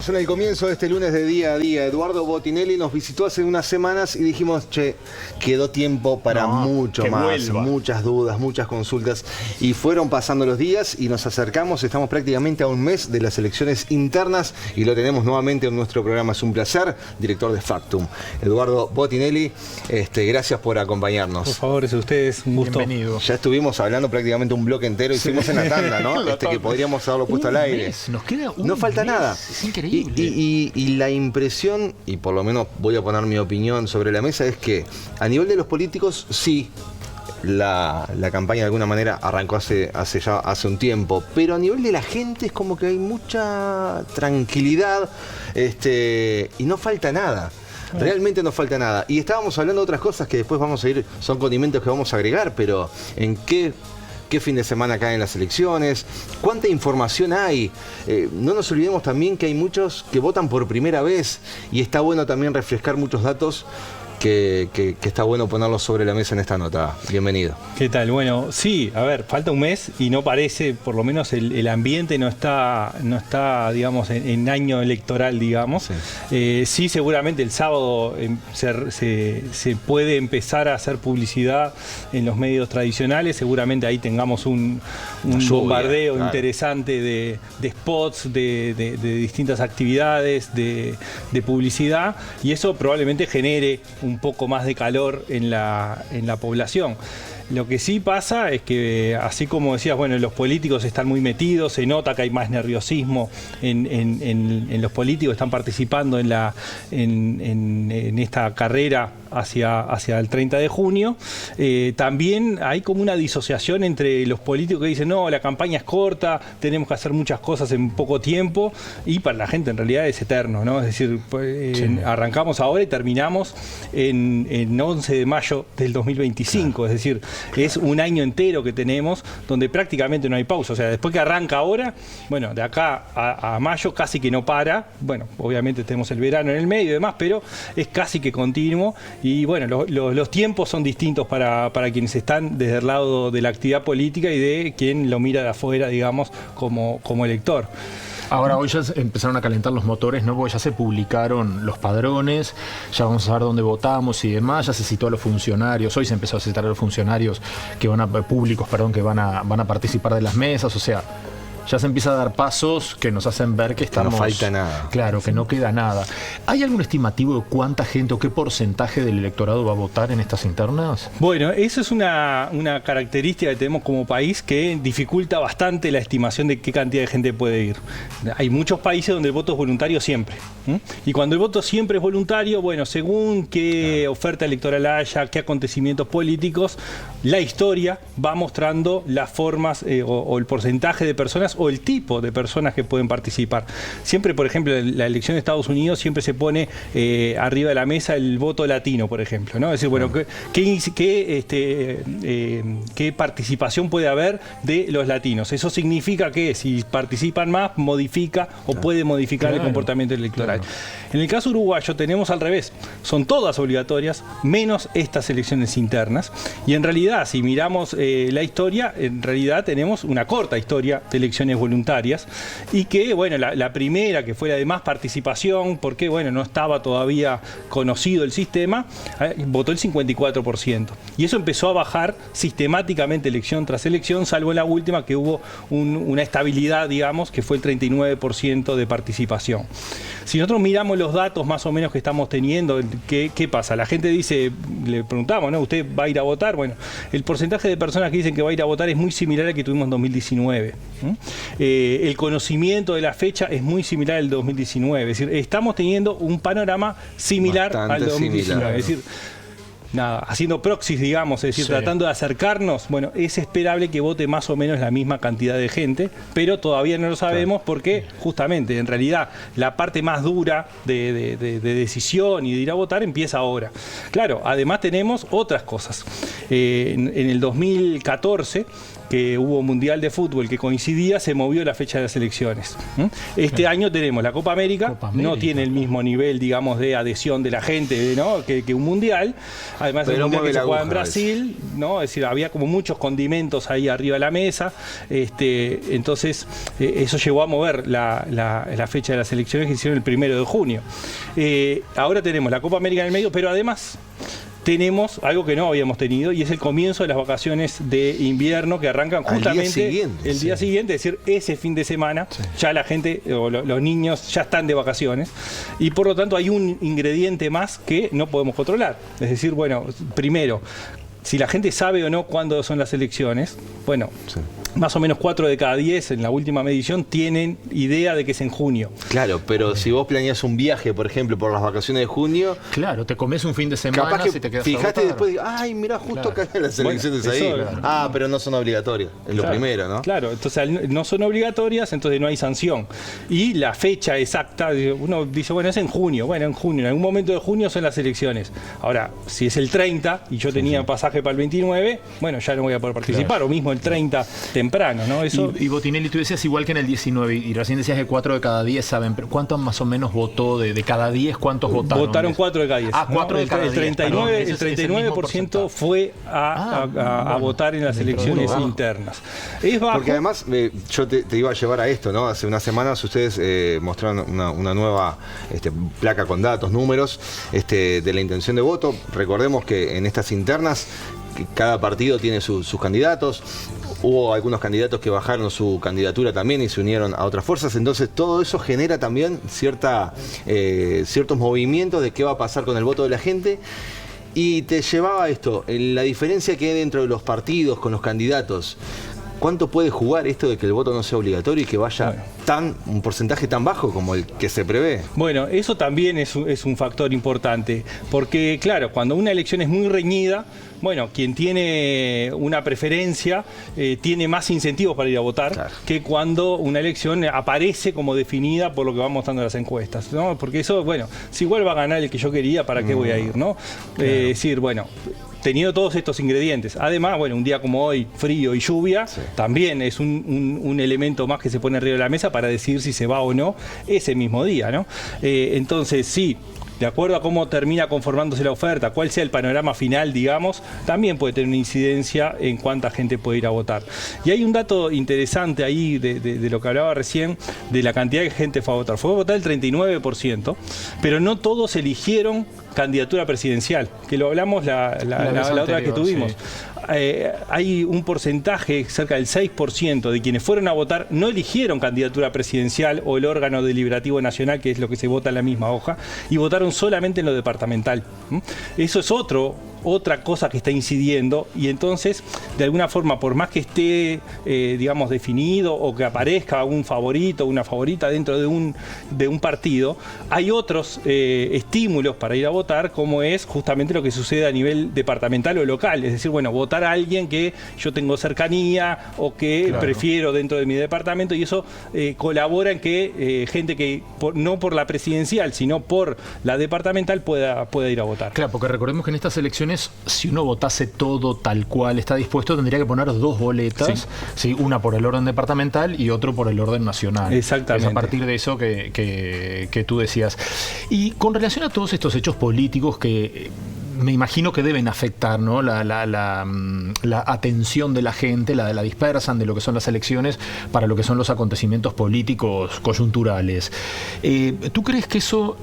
en el comienzo de este lunes de Día a Día. Eduardo Botinelli nos visitó hace unas semanas y dijimos, che, quedó tiempo para mucho más, vuelva. Muchas dudas, muchas consultas. Y fueron pasando los días y nos acercamos, estamos prácticamente a un mes de las elecciones internas y lo tenemos nuevamente en nuestro programa. Es un placer, director de Factum. Eduardo Botinelli, gracias por acompañarnos. Por favor, es ustedes, un gusto. Bienvenido. Ya estuvimos hablando prácticamente un bloque entero, hicimos en la tanda, ¿no? Que podríamos haberlo puesto al aire. Nos queda un no falta mes. nada. Es increíble. Y la impresión, y por lo menos voy a poner mi opinión sobre la mesa, es que a nivel de los políticos, sí, la campaña de alguna manera arrancó hace un tiempo, pero a nivel de la gente es como que hay mucha tranquilidad y no falta nada. Realmente no falta nada. Y estábamos hablando de otras cosas que después vamos a ir, son condimentos que vamos a agregar, pero ¿en qué fin de semana caen las elecciones? ¿Cuánta información hay? No nos olvidemos también que hay muchos que votan por primera vez y está bueno también refrescar muchos datos que está bueno ponerlos sobre la mesa en esta nota. Bienvenido. ¿Qué tal? Bueno, sí, a ver, falta un mes y no parece, por lo menos el ambiente no está digamos, en año electoral, digamos. Sí, sí, seguramente el sábado se puede empezar a hacer publicidad en los medios tradicionales. Seguramente ahí tengamos un bombardeo interesante de spots, de distintas actividades, de publicidad, y eso probablemente genere un poco más de calor en la población. Lo que sí pasa es que, así como decías, bueno, los políticos están muy metidos, se nota que hay más nerviosismo en los políticos, están participando en esta carrera hacia el 30 de junio. También hay como una disociación entre los políticos que dicen, no, la campaña es corta, tenemos que hacer muchas cosas en poco tiempo, y para la gente en realidad es eterno, ¿no? Es decir, arrancamos ahora y terminamos en 11 de mayo del 2025, claro. Es decir, es un año entero que tenemos donde prácticamente no hay pausa. O sea, después que arranca ahora, bueno, de acá a mayo casi que no para. Bueno, obviamente tenemos el verano en el medio y demás, pero es casi que continuo. Y bueno, los tiempos son distintos para quienes están desde el lado de la actividad política y de quien lo mira de afuera, digamos, como elector. Ahora, hoy ya empezaron a calentar los motores, ¿no? Porque ya se publicaron los padrones, ya vamos a ver dónde votamos y demás, ya se citó a los funcionarios, hoy se empezó a citar a los funcionarios públicos que van a participar de las mesas, o sea, ya se empieza a dar pasos que nos hacen ver que estamos... No falta nada. Claro, que no queda nada. ¿Hay algún estimativo de cuánta gente o qué porcentaje del electorado va a votar en estas internas? Bueno, eso es una característica que tenemos como país que dificulta bastante la estimación de qué cantidad de gente puede ir. Hay muchos países donde el voto es voluntario siempre. Y cuando el voto siempre es voluntario, bueno, según qué oferta electoral haya, qué acontecimientos políticos, la historia va mostrando las formas o el porcentaje de personas o el tipo de personas que pueden participar. Siempre, por ejemplo, en la elección de Estados Unidos siempre se pone arriba de la mesa el voto latino, por ejemplo, ¿no? Es decir, bueno, ¿qué participación puede haber de los latinos? Eso significa que si participan más, modifica o puede modificar el comportamiento electoral. En el caso uruguayo tenemos al revés, son todas obligatorias, menos estas elecciones internas, y en realidad, si miramos la historia, en realidad tenemos una corta historia de elecciones voluntarias, y que, bueno, la primera, que fue la de más participación, porque, bueno, no estaba todavía conocido el sistema, votó el 54%. Y eso empezó a bajar sistemáticamente elección tras elección, salvo en la última, que hubo una estabilidad, digamos, que fue el 39% de participación. Si nosotros miramos los datos más o menos que estamos teniendo, ¿qué pasa? La gente dice, le preguntamos, ¿no? ¿Usted va a ir a votar? Bueno, el porcentaje de personas que dicen que va a ir a votar es muy similar al que tuvimos en 2019. El conocimiento de la fecha es muy similar al 2019. Es decir, estamos teniendo un panorama similar al 2019. Es decir, nada, haciendo proxies, digamos, es decir, tratando de acercarnos, bueno, es esperable que vote más o menos la misma cantidad de gente, pero todavía no lo sabemos porque justamente, en realidad, la parte más dura de decisión y de ir a votar empieza ahora. Claro, además tenemos otras cosas. En el 2014 que hubo Mundial de Fútbol que coincidía, se movió la fecha de las elecciones. Este año tenemos la Copa América, no tiene el mismo nivel, digamos, de adhesión de la gente, ¿no? que un Mundial. Además, el Mundial que se juega en Brasil, ¿no? Es decir, había como muchos condimentos ahí arriba de la mesa. Entonces, eso llevó a mover la fecha de las elecciones que hicieron el 1 de junio. Ahora tenemos la Copa América en el medio, pero además tenemos algo que no habíamos tenido, y es el comienzo de las vacaciones de invierno, que arrancan justamente el día siguiente, es decir, ese fin de semana. Ya la gente, o los niños ya están de vacaciones, y por lo tanto hay un ingrediente más que no podemos controlar. Es decir, bueno, primero, si la gente sabe o no cuándo son las elecciones, bueno, más o menos 4 de cada 10 en la última medición tienen idea de que es en junio. Claro, pero si vos planeas un viaje, por ejemplo, por las vacaciones de junio... Claro, te comes un fin de semana, capaz que si te quedas fijaste después, ay, mirá, justo caen las elecciones ahí. Pero no son obligatorias, es lo primero, ¿no? Claro, entonces no son obligatorias, entonces no hay sanción. Y la fecha exacta, uno dice, bueno, es en junio. Bueno, en junio, en algún momento de junio son las elecciones. Ahora, si es el 30 y yo tenía pasaje para el 29, bueno, ya no voy a poder participar, o mismo el 30 temprano, ¿no? Eso... Y Botinelli, tú decías igual que en el 19, y recién decías que 4 de cada 10 saben, pero ¿cuántos más o menos votó de cada 10? ¿Cuántos votaron? Votaron 4 de cada 10. 4 de cada 10. El 39% fue a votar en las elecciones internas. Es bajo. Porque además, yo te iba a llevar a esto, ¿no? Hace unas semanas ustedes mostraron una nueva placa con datos, números, de la intención de voto. Recordemos que en estas internas cada partido tiene sus candidatos. Hubo algunos candidatos que bajaron su candidatura también y se unieron a otras fuerzas. Entonces todo eso genera también ciertos movimientos de qué va a pasar con el voto de la gente. Y te llevaba a esto, la diferencia que hay dentro de los partidos con los candidatos. ¿Cuánto puede jugar esto de que el voto no sea obligatorio y que vaya un porcentaje tan bajo como el que se prevé? Bueno, eso también es un factor importante, porque claro, cuando una elección es muy reñida, bueno, quien tiene una preferencia tiene más incentivos para ir a votar que cuando una elección aparece como definida por lo que van mostrando las encuestas, ¿no? Porque eso, bueno, si igual va a ganar el que yo quería, ¿para qué voy a ir, no? Claro. Es decir, bueno, teniendo todos estos ingredientes. Además, bueno, un día como hoy, frío y lluvia, también es un elemento más que se pone arriba de la mesa para decidir si se va o no ese mismo día, ¿no? Entonces, sí, de acuerdo a cómo termina conformándose la oferta, cuál sea el panorama final, digamos, también puede tener una incidencia en cuánta gente puede ir a votar. Y hay un dato interesante ahí de lo que hablaba recién, de la cantidad de gente fue a votar. Fue a votar el 39%, pero no todos eligieron candidatura presidencial, que lo hablamos la otra vez que tuvimos. Hay un porcentaje, cerca del 6%, de quienes fueron a votar no eligieron candidatura presidencial o el órgano deliberativo nacional, que es lo que se vota en la misma hoja, y votaron solamente en lo departamental. Eso es otra cosa que está incidiendo, y entonces, de alguna forma, por más que esté, digamos, definido o que aparezca un favorito o una favorita dentro de un partido, hay otros estímulos para ir a votar, como es justamente lo que sucede a nivel departamental o local. Es decir, bueno, votar a alguien que yo tengo cercanía o que prefiero dentro de mi departamento, y eso colabora en que gente que no por la presidencial, sino por la departamental pueda ir a votar. Claro, porque recordemos que en estas elecciones, si uno votase todo tal cual está dispuesto, tendría que poner 2 boletas, ¿sí? Una por el orden departamental y otro por el orden nacional. Exactamente. Es a partir de eso que tú decías. Y con relación a todos estos hechos políticos que me imagino que deben afectar, ¿no?, la atención de la gente, la dispersan de lo que son las elecciones para lo que son los acontecimientos políticos coyunturales. ¿Tú crees que eso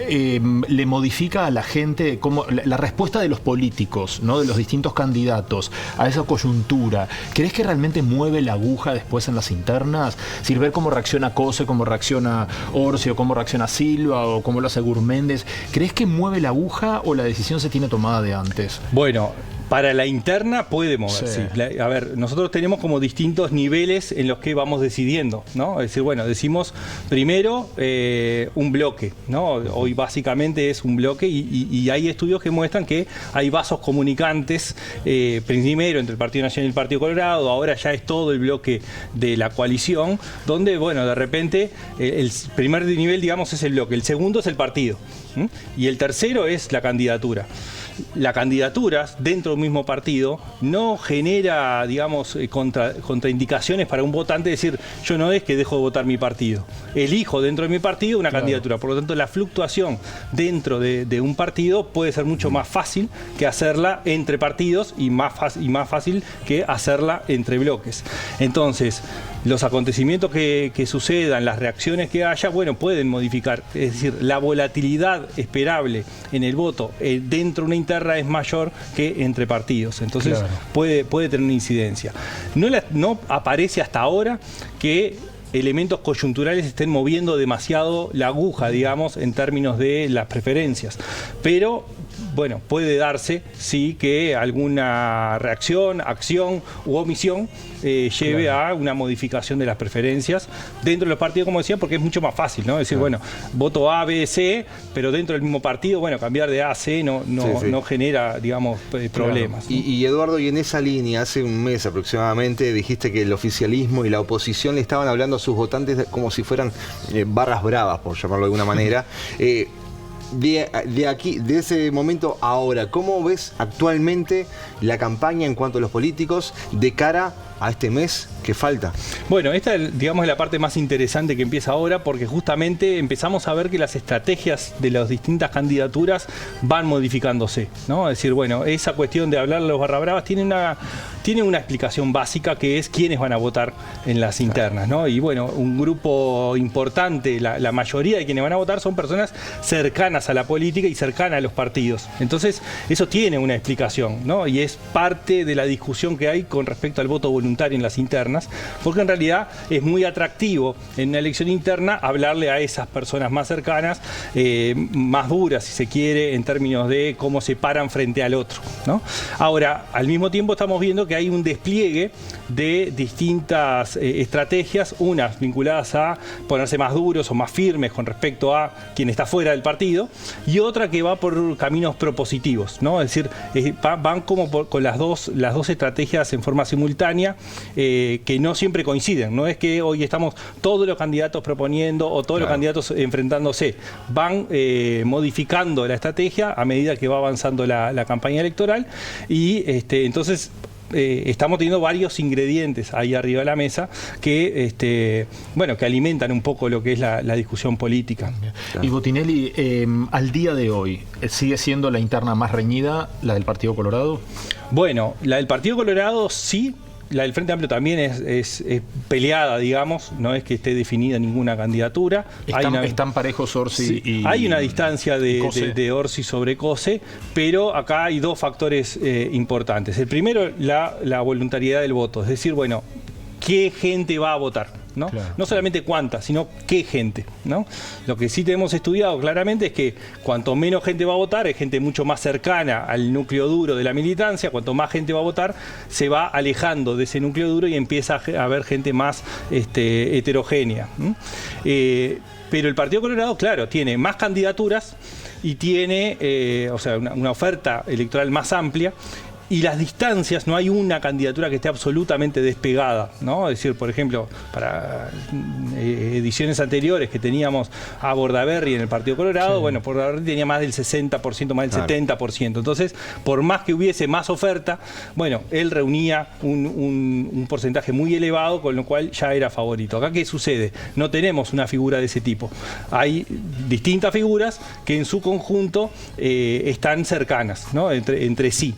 le modifica a la gente como la respuesta de los políticos, ¿no?, de los distintos candidatos a esa coyuntura? ¿Crees que realmente mueve la aguja después en las internas? Si ver cómo reacciona Cose, cómo reacciona Orsi, o cómo reacciona Silva, o cómo lo hace Gurméndez, ¿crees que mueve la aguja o la decisión se tiene tomada de antes? Bueno, para la interna puede moverse. Sí. A ver, nosotros tenemos como distintos niveles en los que vamos decidiendo, ¿no? Es decir, bueno, decimos primero un bloque, ¿no? Hoy básicamente es un bloque, y hay estudios que muestran que hay vasos comunicantes, primero entre el Partido Nacional y el Partido Colorado, ahora ya es todo el bloque de la coalición, donde, bueno, de repente el primer nivel, digamos, es el bloque, el segundo es el partido, y el tercero es la candidatura. la candidatura dentro del mismo partido no genera, digamos, contraindicaciones para un votante decir, yo no es que dejo de votar mi partido, elijo dentro de mi partido una candidatura. Por lo tanto, la fluctuación dentro de un partido puede ser mucho más fácil que hacerla entre partidos y más fácil que hacerla entre bloques. Entonces, los acontecimientos que sucedan, las reacciones que haya, bueno, pueden modificar. Es decir, la volatilidad esperable en el voto dentro de una interna es mayor que entre partidos. Entonces, claro, puede tener una incidencia. No aparece hasta ahora que elementos coyunturales estén moviendo demasiado la aguja, digamos, en términos de las preferencias. Pero bueno, puede darse, sí, que alguna reacción, acción u omisión lleve, claro, a una modificación de las preferencias dentro de los partidos, como decía, porque es mucho más fácil, ¿no? Es decir, claro, bueno, voto A, B, C, pero dentro del mismo partido, bueno, cambiar de A a C no genera, digamos, problemas. Claro. Y Eduardo, y en esa línea, hace un mes aproximadamente, dijiste que el oficialismo y la oposición le estaban hablando a sus votantes como si fueran barras bravas, por llamarlo de alguna manera. De ese momento a ahora, ¿cómo ves actualmente la campaña en cuanto a los políticos de cara a este mes que falta? Bueno, esta, digamos, es la parte más interesante que empieza ahora, porque justamente empezamos a ver que las estrategias de las distintas candidaturas van modificándose, ¿no? Es decir, bueno, esa cuestión de hablar de los barra bravas tiene una explicación básica, que es quiénes van a votar en las internas, ¿no? Y bueno, un grupo importante, la mayoría de quienes van a votar son personas cercanas a la política y cercanas a los partidos. Entonces, eso tiene una explicación, ¿no? Y es parte de la discusión que hay con respecto al voto voluntario en las internas, porque en realidad es muy atractivo en una elección interna hablarle a esas personas más cercanas, más duras, si se quiere, en términos de cómo se paran frente al otro, ¿no? Ahora, al mismo tiempo estamos viendo que hay un despliegue de distintas estrategias, unas vinculadas a ponerse más duros o más firmes con respecto a quien está fuera del partido, y otra que va por caminos propositivos, ¿no? Es decir, van como con las dos estrategias en forma simultánea, que no siempre coinciden. No es que hoy estamos todos los candidatos proponiendo o todos, claro, los candidatos enfrentándose. Van modificando la estrategia a medida que va avanzando la campaña electoral, y entonces estamos teniendo varios ingredientes ahí arriba de la mesa que, bueno, que alimentan un poco lo que es la discusión política. Y Botinelli, al día de hoy, ¿sigue siendo la interna más reñida la del Partido Colorado? Bueno, la del Partido Colorado sí. La del Frente Amplio también es peleada, digamos, no es que esté definida ninguna candidatura. Están parejos Orsi, sí, y hay una distancia de Orsi sobre Cose, pero acá hay dos factores importantes. El primero, la voluntariedad del voto, es decir, bueno, ¿qué gente va a votar? ¿No? Claro. No solamente cuánta, sino qué gente, ¿no? Lo que sí tenemos estudiado claramente es que cuanto menos gente va a votar, es gente mucho más cercana al núcleo duro de la militancia. Cuanto más gente va a votar, se va alejando de ese núcleo duro y empieza a haber gente más heterogénea. Pero el Partido Colorado, claro, tiene más candidaturas y tiene o sea, una oferta electoral más amplia. Y las distancias, no hay una candidatura que esté absolutamente despegada, ¿no? Es decir, por ejemplo, para ediciones anteriores que teníamos a Bordaberry en el Partido Colorado, sí, bueno, Bordaberry tenía más del 60%, más del 70%. Entonces, por más que hubiese más oferta, bueno, él reunía un porcentaje muy elevado, con lo cual ya era favorito. Acá, ¿qué sucede? No tenemos una figura de ese tipo. Hay distintas figuras que en su conjunto están cercanas, ¿no? entre sí.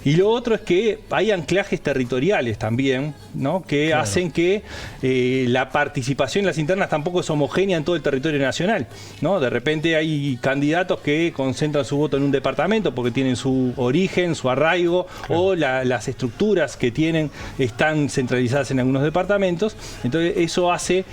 Y lo otro es que hay anclajes territoriales también, ¿no? Que, claro, hacen que la participación en las internas tampoco es homogénea en todo el territorio nacional, ¿no? De repente hay candidatos que concentran su voto en un departamento porque tienen su origen, su arraigo, claro, o las estructuras que tienen están centralizadas en algunos departamentos. Entonces eso hace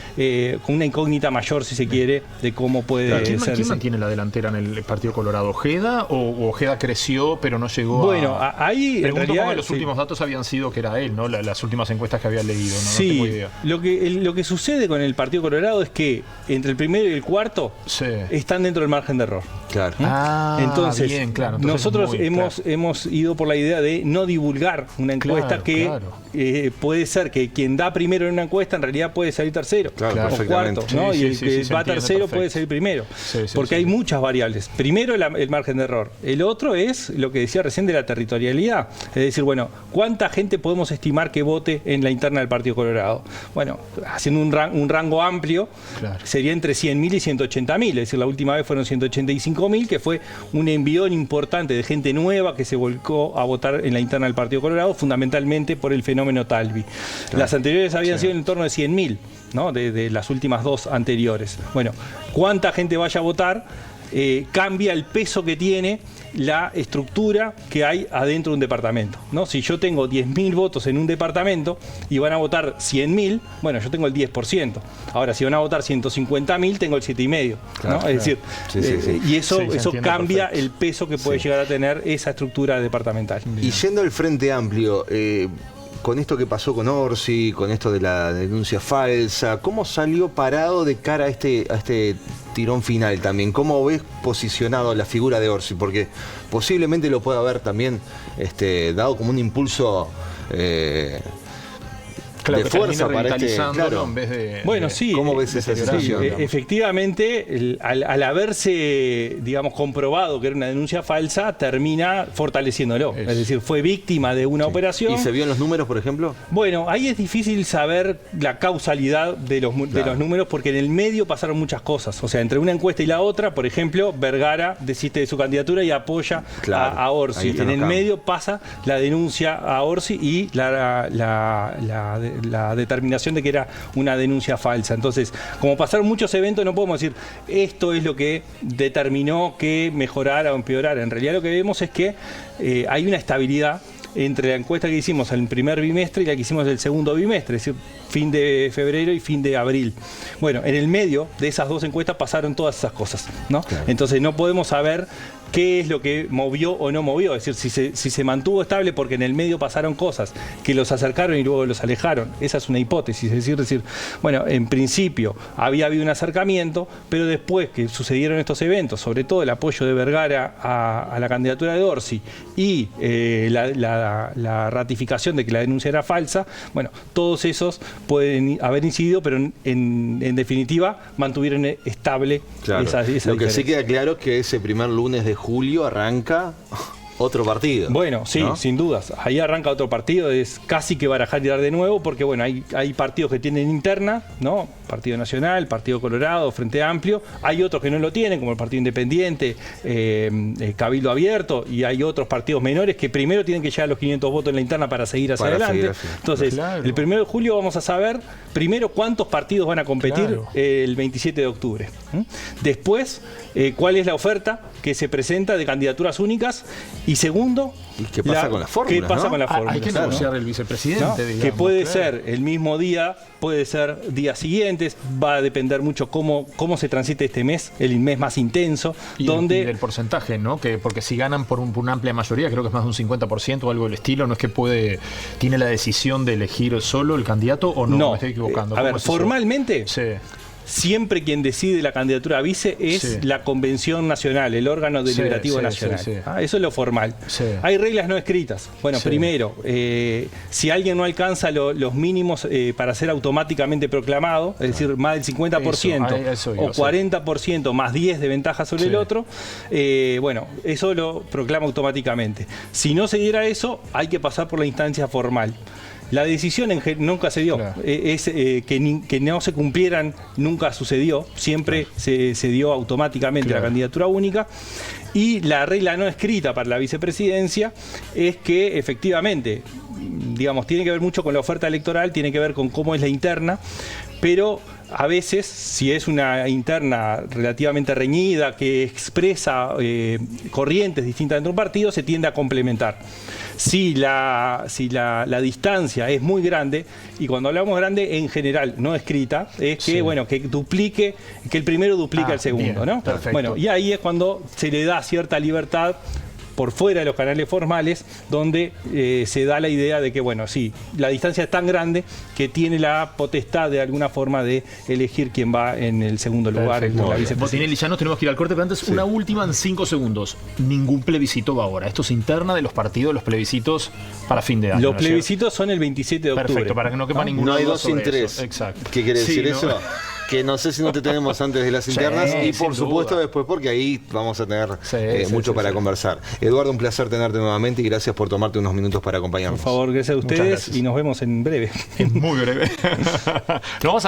con una incógnita mayor, si se quiere, de cómo puede ser. ¿Quién mantiene la delantera en el Partido Colorado? ¿Ojeda o Ojeda creció pero no llegó Bueno, ahí Sí, en Pregunto realidad, cómo los sí. últimos datos habían sido que era él, ¿no? Las últimas encuestas que había leído, ¿no? Sí, No tengo idea. lo que sucede con el Partido Colorado es que entre el primero y el cuarto Sí. están dentro del margen de error. Claro. Ah, Entonces, bien, claro. Entonces, nosotros muy hemos ido por la idea de no divulgar una encuesta Claro, que claro. puede ser que quien da primero en una encuesta en realidad puede salir tercero Claro, o perfectamente. cuarto, ¿no? Sí, Y el sí, que sí, se va entiende tercero perfecto. puede salir primero, Sí, sí, porque sí. hay muchas variables. Primero el margen de error, el otro es lo que decía recién de la territorialidad, es decir, bueno, ¿cuánta gente podemos estimar que vote en la interna del Partido Colorado? Bueno, haciendo un rango amplio, Claro. sería entre 100.000 y 180.000, es decir, la última vez fueron 185.000, que fue un envión importante de gente nueva que se volcó a votar en la interna del Partido Colorado, fundamentalmente por el fenómeno Talvi. Las anteriores habían sido en torno de 100.000, ¿no? De las últimas dos anteriores. Bueno, ¿cuánta gente vaya a votar? Cambia el peso que tiene la estructura que hay adentro de un departamento, ¿no? Si yo tengo 10.000 votos en un departamento y van a votar 100.000, bueno, yo tengo el 10%. Ahora, si van a votar 150.000, tengo el 7,5%, ¿no? Claro, Es decir, Sí, sí, sí. y eso, Sí, se eso entiende cambia perfecto. el peso que puede Sí. llegar a tener esa estructura departamental. Y yendo al Frente Amplio, con esto que pasó con Orsi, con esto de la denuncia falsa, ¿cómo salió parado de cara a este tirón final también? ¿Cómo ves posicionado la figura de Orsi? Porque posiblemente lo pueda haber también dado como un impulso Claro, de que fuerza termine para revitalizándolo claro. en vez de... Bueno, sí. ¿Cómo ves esa deteriorar, situación? digamos. Efectivamente, al haberse, digamos, comprobado que era una denuncia falsa, termina fortaleciéndolo. Es decir, fue víctima de una operación. ¿Y se vio en los números, por ejemplo? Bueno, ahí es difícil saber la causalidad de los números porque en el medio pasaron muchas cosas. O sea, entre una encuesta y la otra, por ejemplo, Vergara desiste de su candidatura y apoya Claro, a ahí Orsi. están En los el cambios. medio pasa la denuncia a Orsi y la determinación de que era una denuncia falsa. Entonces, como pasaron muchos eventos, no podemos decir esto es lo que determinó que mejorara o empeorara. En realidad lo que vemos es que hay una estabilidad entre la encuesta que hicimos en el primer bimestre y la que hicimos en el segundo bimestre, es decir, fin de febrero y fin de abril. Bueno, en el medio de esas dos encuestas pasaron todas esas cosas, ¿no? Claro. Entonces no podemos saber qué es lo que movió o no movió, es decir, si se mantuvo estable porque en el medio pasaron cosas que los acercaron y luego los alejaron. Esa es una hipótesis, es decir, bueno, en principio había habido un acercamiento, pero después que sucedieron estos eventos, sobre todo el apoyo de Vergara a la candidatura de Orsi y la ratificación de que la denuncia era falsa, bueno, todos esos pueden haber incidido, pero en definitiva mantuvieron estable Claro. esa Lo que sí diferencia. queda claro es que ese primer lunes de julio arranca otro partido. Bueno, sí, ¿no? sin dudas. Ahí arranca otro partido, es casi que barajar y dar de nuevo, porque bueno, hay partidos que tienen interna, ¿no? Partido Nacional, Partido Colorado, Frente Amplio. Hay otros que no lo tienen, como el Partido Independiente, Cabildo Abierto, y hay otros partidos menores que primero tienen que llegar a los 500 votos en la interna para seguir hacia Para adelante. seguir así. Entonces, Claro. el 1 de julio vamos a saber primero cuántos partidos van a competir Claro. el 27 de octubre. ¿Mm? Después, cuál es la oferta que se presenta de candidaturas únicas. Y segundo, ¿Y qué pasa con las fórmulas, ¿Qué pasa no? con las fórmulas? Hay que ¿no? negociar el vicepresidente, ¿No? digamos. Que puede claro. ser el mismo día, puede ser días siguientes, va a depender mucho cómo se transite este mes, el mes más intenso, Y donde... del porcentaje, ¿no? Porque si ganan por una amplia mayoría, creo que es más de un 50% o algo del estilo, no es que tiene la decisión de elegir solo el candidato o no, me estoy equivocando. A ¿Cómo ver, es eso? formalmente, Sí. siempre quien decide la candidatura a vice es Sí. la Convención Nacional, el órgano deliberativo sí, nacional. sí, sí. Eso es lo formal. Sí. Hay reglas no escritas. Bueno, Sí. primero, si alguien no alcanza los mínimos para ser automáticamente proclamado, es decir, más del 50% Eso iba o a ser. 40% más 10 de ventaja sobre Sí. el otro, bueno, eso lo proclama automáticamente. Si no se diera eso, hay que pasar por la instancia formal. La decisión nunca se dio. Claro. Que no se cumplieran nunca sucedió. Siempre se dio automáticamente Claro. la candidatura única. Y la regla no escrita para la vicepresidencia es que efectivamente, digamos, tiene que ver mucho con la oferta electoral, tiene que ver con cómo es la interna, pero a veces, si es una interna relativamente reñida, que expresa corrientes distintas dentro de un partido, se tiende a complementar. Si la distancia es muy grande, y cuando hablamos grande en general, no escrita, es que, Sí. bueno, que el primero duplique al segundo, bien, ¿no? perfecto. Bueno, y ahí es cuando se le da cierta libertad por fuera de los canales formales, donde se da la idea de que, bueno, sí, la distancia es tan grande que tiene la potestad de alguna forma de elegir quién va en el segundo lugar, en la vicepresidencia. Botinelli, ya nos tenemos que ir al corte, pero antes una última en 5 segundos. Ningún plebiscito va ahora. Esto es interna de los partidos, los plebiscitos para fin de año. Los plebiscitos son el 27 de octubre. Perfecto, para que no quepa ninguna No hay duda 2 sin sobre 3. eso. Exacto. ¿Qué quiere decir Sí, ¿no? eso? Que no sé si no te tenemos antes de las internas y por sin supuesto duda. después, porque ahí vamos a tener Sí, mucho sí, para sí. conversar. Eduardo, un placer tenerte nuevamente y gracias por tomarte unos minutos para acompañarnos. Por favor, gracias a Muchas ustedes gracias. y nos vemos en breve. Muy breve. Nos vamos a